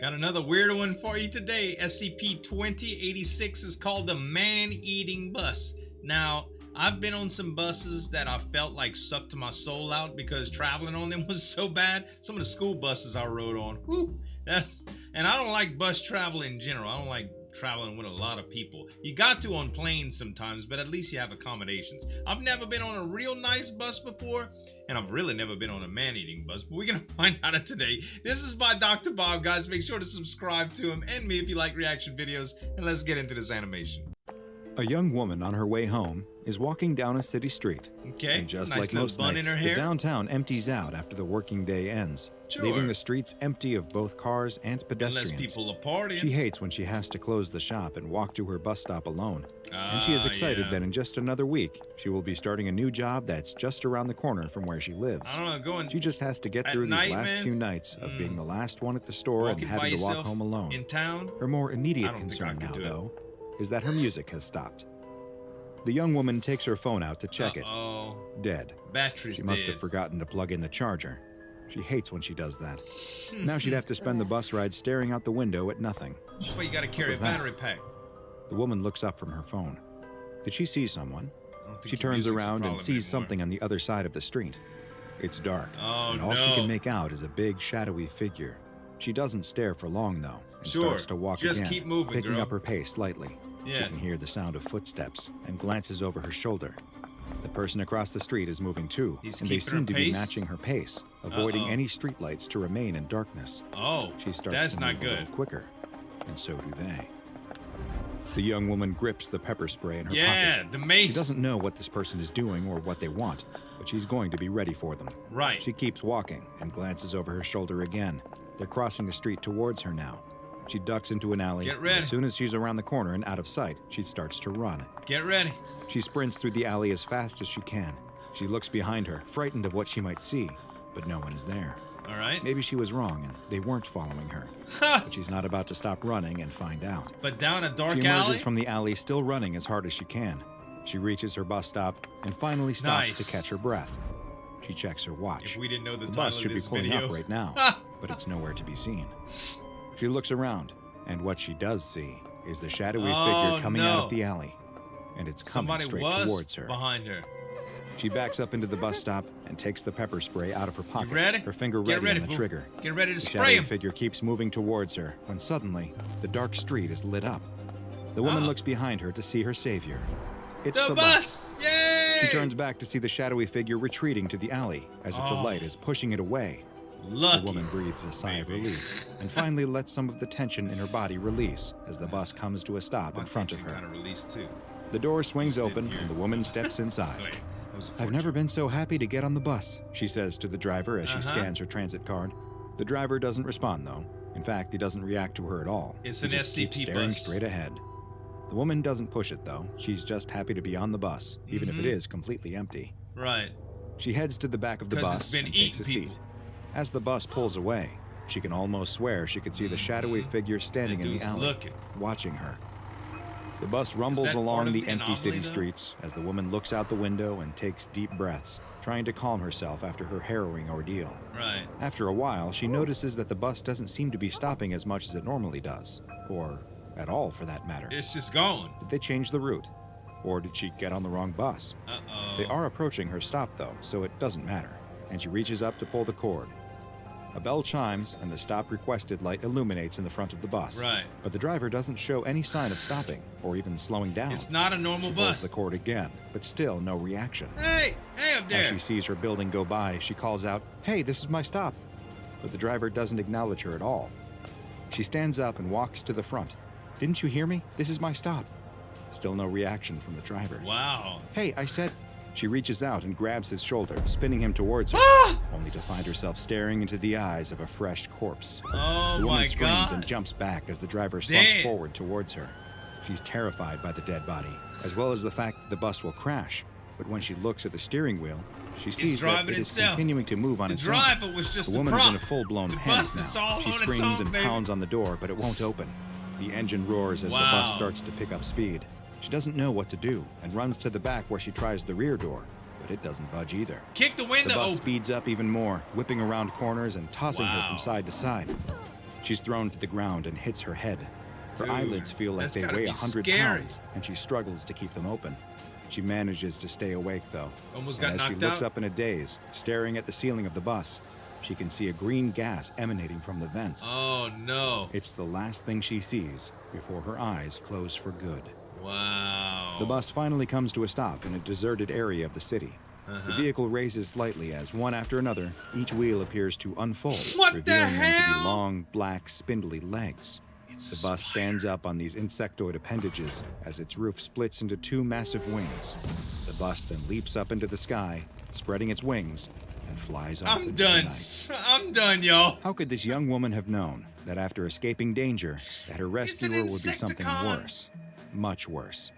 Got another weird one for you today. SCP-2086 is called the man-eating bus. Now, I've been on some buses that I felt like sucked my soul out because traveling on them was so bad. Some of the school buses I rode on, whew, and I don't like bus travel in general. I don't like traveling with a lot of people. You got to on planes sometimes, but at least you have accommodations. I've never been on a real nice bus before, and I've really never been on a man-eating bus, but we're gonna find out it today. This is by Dr. Bob, guys. Make sure to subscribe to him and me if you like reaction videos, and let's get into this animation. A young woman on her way home is walking down a city street. Okay, and just nice like little most bun nights, in her the hair. downtown empties out after the working day ends, leaving the streets empty of both cars and pedestrians. Unless people are partying. She hates when she has to close the shop and walk to her bus stop alone. And she is excited that in just another week, she will be starting a new job that's just around the corner from where she lives. I don't know, she just has to get through these last few nights of being the last one at the store and having to walk home alone. In town? Her more immediate concern now, though, is that her music has stopped. The young woman takes her phone out to check it. Dead. Battery's She must have forgotten to plug in the charger. She hates when she does that. Now she'd have to spend the bus ride staring out the window at nothing. That's why you gotta carry a battery pack. The woman looks up from her phone. Did she see someone? She turns around and sees something on the other side of the street. It's dark, and all she can make out is a big, shadowy figure. She doesn't stare for long, though, and starts to walk again, keep moving, picking up her pace slightly. Yeah. She can hear the sound of footsteps and glances over her shoulder. The person across the street is moving too, and they seem to be matching her pace, avoiding any streetlights to remain in darkness. She starts to move a little quicker, and so do they. The young woman grips the pepper spray in her pocket. The mace. She doesn't know what this person is doing or what they want, but she's going to be ready for them. Right. She keeps walking and glances over her shoulder again. They're crossing the street towards her now. She ducks into an alley. Get ready. As soon as she's around the corner and out of sight, she starts to run. Get ready. She sprints through the alley as fast as she can. She looks behind her, frightened of what she might see, but no one is there. All right. Maybe she was wrong and they weren't following her. But she's not about to stop running and find out. But down a dark alley? She emerges from the alley, still running as hard as she can. She reaches her bus stop and finally stops to catch her breath. She checks her watch. If we didn't know the bus should be pulling up right now, but it's nowhere to be seen. She looks around, and what she does see is the shadowy figure coming out of the alley, and it's coming straight towards her. Behind her. She backs up into the bus stop and takes the pepper spray out of her pocket. You ready? Her finger ready on the trigger. Get ready to the spray him. The figure keeps moving towards her when suddenly the dark street is lit up. The woman looks behind her to see her savior. It's the bus! Yay! She turns back to see the shadowy figure retreating to the alley as if the light is pushing it away. Lucky. The woman breathes a sigh of relief and finally lets some of the tension in her body release as the bus comes to a stop in front of her. The door swings open and the woman steps inside. I've never been so happy to get on the bus, she says to the driver as she scans her transit card. The driver doesn't respond, though. In fact, he doesn't react to her at all. It's an SCP keeps staring bus. Straight ahead. The woman doesn't push it, though. She's just happy to be on the bus, even if it is completely empty. Right. She heads to the back of the bus and takes a seat. As the bus pulls away, she can almost swear she could see the shadowy figure standing in the alley, watching her. The bus rumbles along the empty city streets as the woman looks out the window and takes deep breaths, trying to calm herself after her harrowing ordeal. Right. After a while, she notices that the bus doesn't seem to be stopping as much as it normally does, or at all for that matter. It's just going. Did they change the route? Or did she get on the wrong bus? They are approaching her stop, though, so it doesn't matter, and she reaches up to pull the cord. A bell chimes, and the stop requested light illuminates in the front of the bus. Right. But the driver doesn't show any sign of stopping, or even slowing down. It's not a normal bus. She pulls the cord again, but still no reaction. Hey up there! As she sees her building go by, she calls out, "Hey, this is my stop." But the driver doesn't acknowledge her at all. She stands up and walks to the front. "Didn't you hear me? This is my stop." Still no reaction from the driver. Wow. "Hey, I said..." She reaches out and grabs his shoulder, spinning him towards her, only to find herself staring into the eyes of a fresh corpse. The woman screams and jumps back as the driver slumps forward towards her. She's terrified by the dead body, as well as the fact that the bus will crash. But when she looks at the steering wheel, she sees that it is continuing to move on its own. The woman is in a full-blown panic now. She screams and pounds on the door, but it won't open. The engine roars as the bus starts to pick up speed. She doesn't know what to do and runs to the back where she tries the rear door, but it doesn't budge either. Kick the window! The bus speeds up even more, whipping around corners and tossing her from side to side. She's thrown to the ground and hits her head. Her eyelids feel like they weigh 100 pounds, and she struggles to keep them open. She manages to stay awake, though. Almost got and as knocked she looks out. up in a daze, staring at the ceiling of the bus, she can see a green gas emanating from the vents. Oh, no. It's the last thing she sees before her eyes close for good. Wow. The bus finally comes to a stop in a deserted area of the city. The vehicle raises slightly as, one after another, each wheel appears to unfold, revealing them to be long, black, spindly legs. The bus stands up on these insectoid appendages as its roof splits into two massive wings. The bus then leaps up into the sky, spreading its wings, and flies off into the night. I'm done, y'all. How could this young woman have known that after escaping danger, that her rescuer would be something worse? Much worse.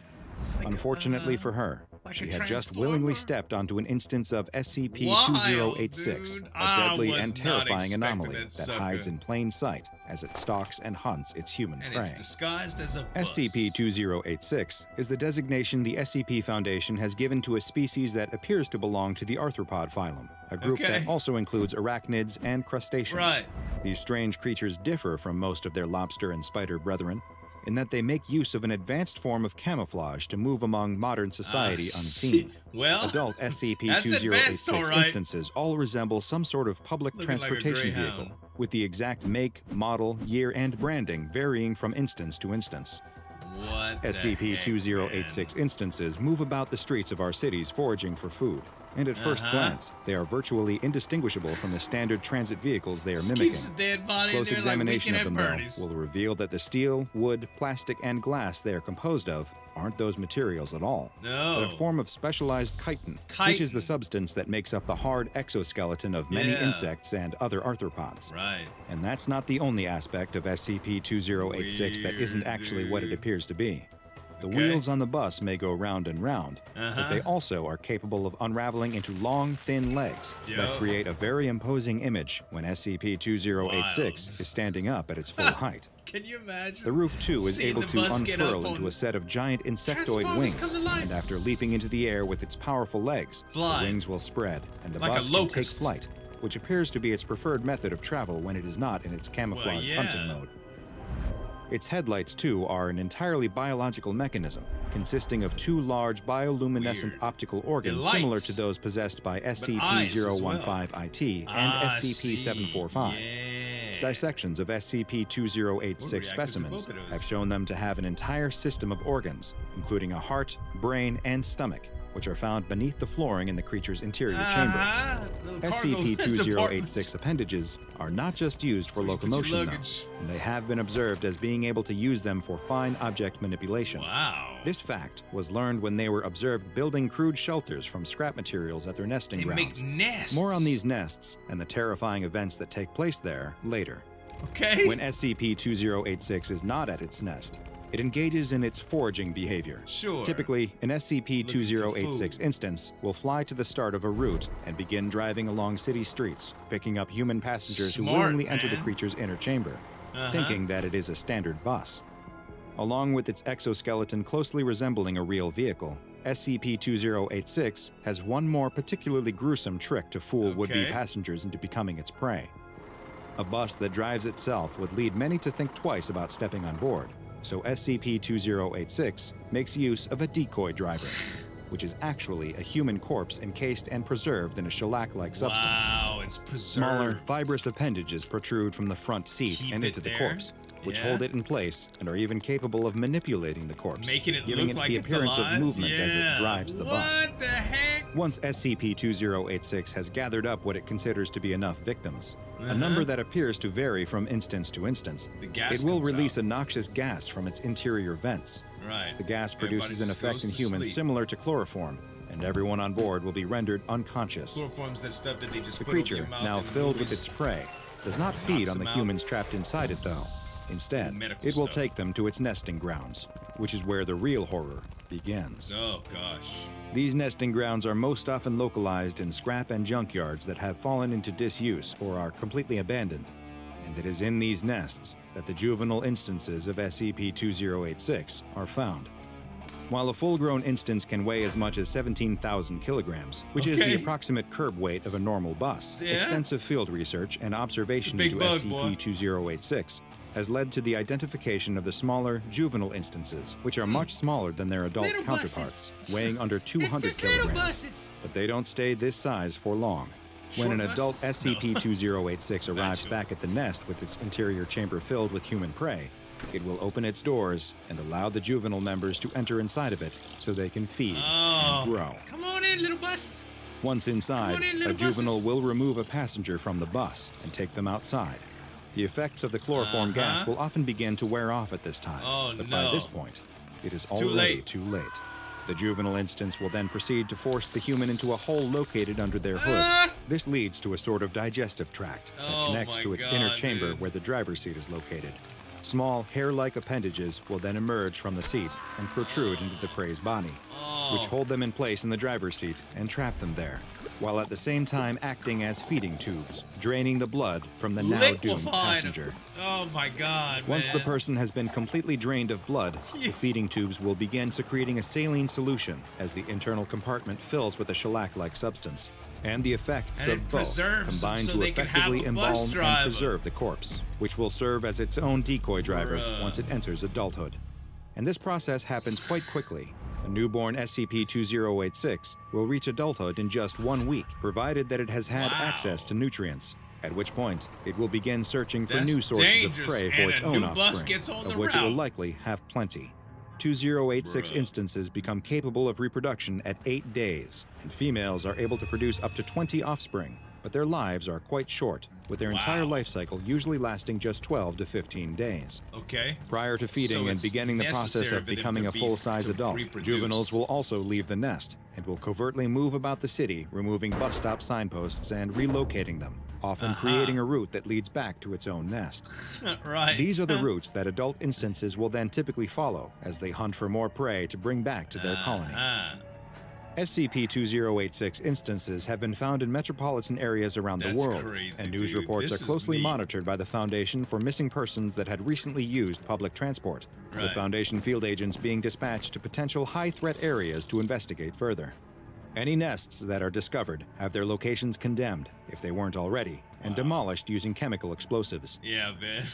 Unfortunately for her, she had just willingly stepped onto an instance of SCP-2086, a deadly and terrifying anomaly that hides in plain sight as it stalks and hunts its human prey. It's disguised as a bus. SCP-2086 is the designation the SCP Foundation has given to a species that appears to belong to the arthropod phylum, a group that also includes arachnids and crustaceans. Right. These strange creatures differ from most of their lobster and spider brethren in that they make use of an advanced form of camouflage to move among modern society unseen. Well, adult SCP-2086 instances all resemble some sort of public transportation vehicle, with the exact make, model, year, and branding varying from instance to instance. SCP-2086 instances move about the streets of our cities foraging for food, and at first glance, they are virtually indistinguishable from the standard transit vehicles they are mimicking. Close examination of them, though, will reveal that the steel, wood, plastic, and glass they are composed of aren't those materials at all, but a form of specialized chitin, which is the substance that makes up the hard exoskeleton of many insects and other arthropods. Right. And that's not the only aspect of SCP-2086 that isn't actually what it appears to be. The wheels on the bus may go round and round, but they also are capable of unraveling into long, thin legs that create a very imposing image when SCP-2086 is standing up at its full height. Can you imagine? The roof, too, is able to unfurl into a set of giant insectoid wings, and after leaping into the air with its powerful legs, the wings will spread, and the bus can take flight, which appears to be its preferred method of travel when it is not in its camouflaged hunting mode. Its headlights, too, are an entirely biological mechanism, consisting of two large bioluminescent optical organs similar to those possessed by SCP-015-IT and SCP-745. Dissections of SCP-2086 specimens have shown them to have an entire system of organs, including a heart, brain, and stomach, which are found beneath the flooring in the creature's interior chamber. SCP-2086 appendages are not just used for locomotion, though, and they have been observed as being able to use them for fine object manipulation. Wow. This fact was learned when they were observed building crude shelters from scrap materials at their nesting grounds. Make nests. More on these nests and the terrifying events that take place there later. Okay. When SCP-2086 is not at its nest, it engages in its foraging behavior. Sure. Typically, an SCP-2086 instance will fly to the start of a route and begin driving along city streets, picking up human passengers who willingly enter the creature's inner chamber, thinking that it is a standard bus. Along with its exoskeleton closely resembling a real vehicle, SCP-2086 has one more particularly gruesome trick to fool would-be passengers into becoming its prey. A bus that drives itself would lead many to think twice about stepping on board. So SCP-2086 makes use of a decoy driver, which is actually a human corpse encased and preserved in a shellac-like substance. Wow, it's preserved. Smaller, fibrous appendages protrude from the front seat and into the corpse, which hold it in place and are even capable of manipulating the corpse, giving it the appearance of movement as it drives the bus. What the heck? Once SCP-2086 has gathered up what it considers to be enough victims, a number that appears to vary from instance to instance, it will release a noxious gas from its interior vents. Right. The gas produces an effect in humans similar to chloroform, and everyone on board will be rendered unconscious. Chloroform's that stuff that they just The put over your creature, mouth now in filled with movies. its prey, does not feed on the humans trapped inside it, though. Instead, it will take them to its nesting grounds, which is where the real horror begins. Oh, gosh. These nesting grounds are most often localized in scrap and junkyards that have fallen into disuse or are completely abandoned, and it is in these nests that the juvenile instances of SCP-2086 are found. While a full-grown instance can weigh as much as 17,000 kilograms, which is the approximate curb weight of a normal bus, extensive field research and observation into SCP-2086 has led to the identification of the smaller, juvenile instances, which are much smaller than their adult counterparts, weighing under 200 kilograms. But they don't stay this size for long. When an adult SCP-2086 arrives back at the nest with its interior chamber filled with human prey, it will open its doors and allow the juvenile members to enter inside of it so they can feed and grow. Come on in, little bus. Once inside, a juvenile will remove a passenger from the bus and take them outside. The effects of the chloroform gas will often begin to wear off at this time, but by this point, it is already too late. The juvenile instance will then proceed to force the human into a hole located under their hood. This leads to a sort of digestive tract that connects to its inner chamber where the driver's seat is located. Small, hair-like appendages will then emerge from the seat and protrude into the prey's body, which hold them in place in the driver's seat and trap them there, while at the same time acting as feeding tubes, draining the blood from the now doomed passenger. Oh my God, Once the person has been completely drained of blood, the feeding tubes will begin secreting a saline solution as the internal compartment fills with a shellac-like substance. And the effects of both combine to effectively embalm and preserve the corpse, which will serve as its own decoy driver once it enters adulthood. And this process happens quite quickly. A newborn SCP-2086 will reach adulthood in just 1 week, provided that it has had access to nutrients, at which point it will begin searching for new sources of prey for its own offspring, of which it will likely have plenty. 2086 instances become capable of reproduction at 8 days, and females are able to produce up to 20 offspring, but their lives are quite short, with their entire life cycle usually lasting just 12 to 15 days. Prior to feeding and beginning the process of becoming a full-size adult, juveniles will also leave the nest and will covertly move about the city, removing bus stop signposts and relocating them, often creating a route that leads back to its own nest. These are the routes that adult instances will then typically follow as they hunt for more prey to bring back to their colony. SCP-2086 instances have been found in metropolitan areas around the world, and news reports are closely monitored by the Foundation for missing persons that had recently used public transport, with Foundation field agents being dispatched to potential high-threat areas to investigate further. Any nests that are discovered have their locations condemned, if they weren't already, and demolished using chemical explosives.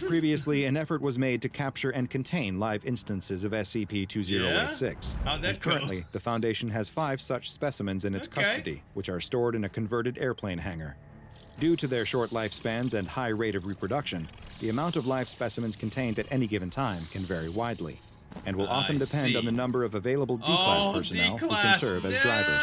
Previously, an effort was made to capture and contain live instances of SCP-2086. And currently, the Foundation has 5 such specimens in its custody, which are stored in a converted airplane hangar. Due to their short lifespans and high rate of reproduction, the amount of live specimens contained at any given time can vary widely, and will often depend on the number of available D-Class personnel who can serve as drivers.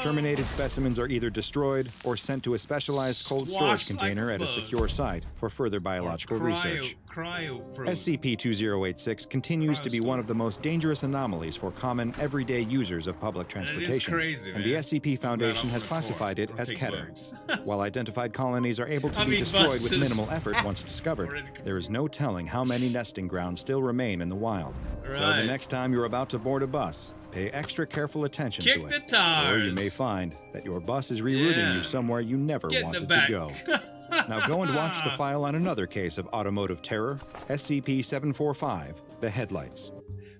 Terminated specimens are either destroyed or sent to a specialized cold storage container at a secure site for further biological research. SCP-2086 continues to be one of the most dangerous anomalies for common, everyday users of public transportation, and the SCP Foundation has classified it as Keter. While identified colonies are able to be destroyed with minimal effort once discovered, there is no telling how many nesting grounds still remain in the wild. So the next time you're about to board a bus, pay extra careful attention to it, or you may find that your bus is rerouting you somewhere you never wanted to go. Now go and watch the file on another case of automotive terror, SCP-745, the headlights.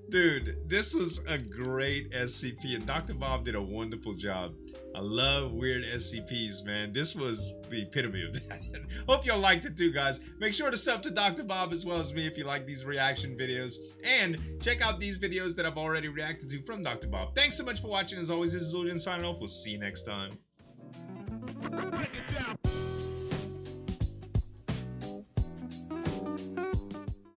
Dude, this was a great SCP, and Dr. Bob did a wonderful job. I love weird SCPs, man. This was the epitome of that. Hope y'all liked it too, guys. Make sure to sub to Dr. Bob as well as me if you like these reaction videos. And check out these videos that I've already reacted to from Dr. Bob. Thanks so much for watching. As always, this is Zueljin signing off. We'll see you next time.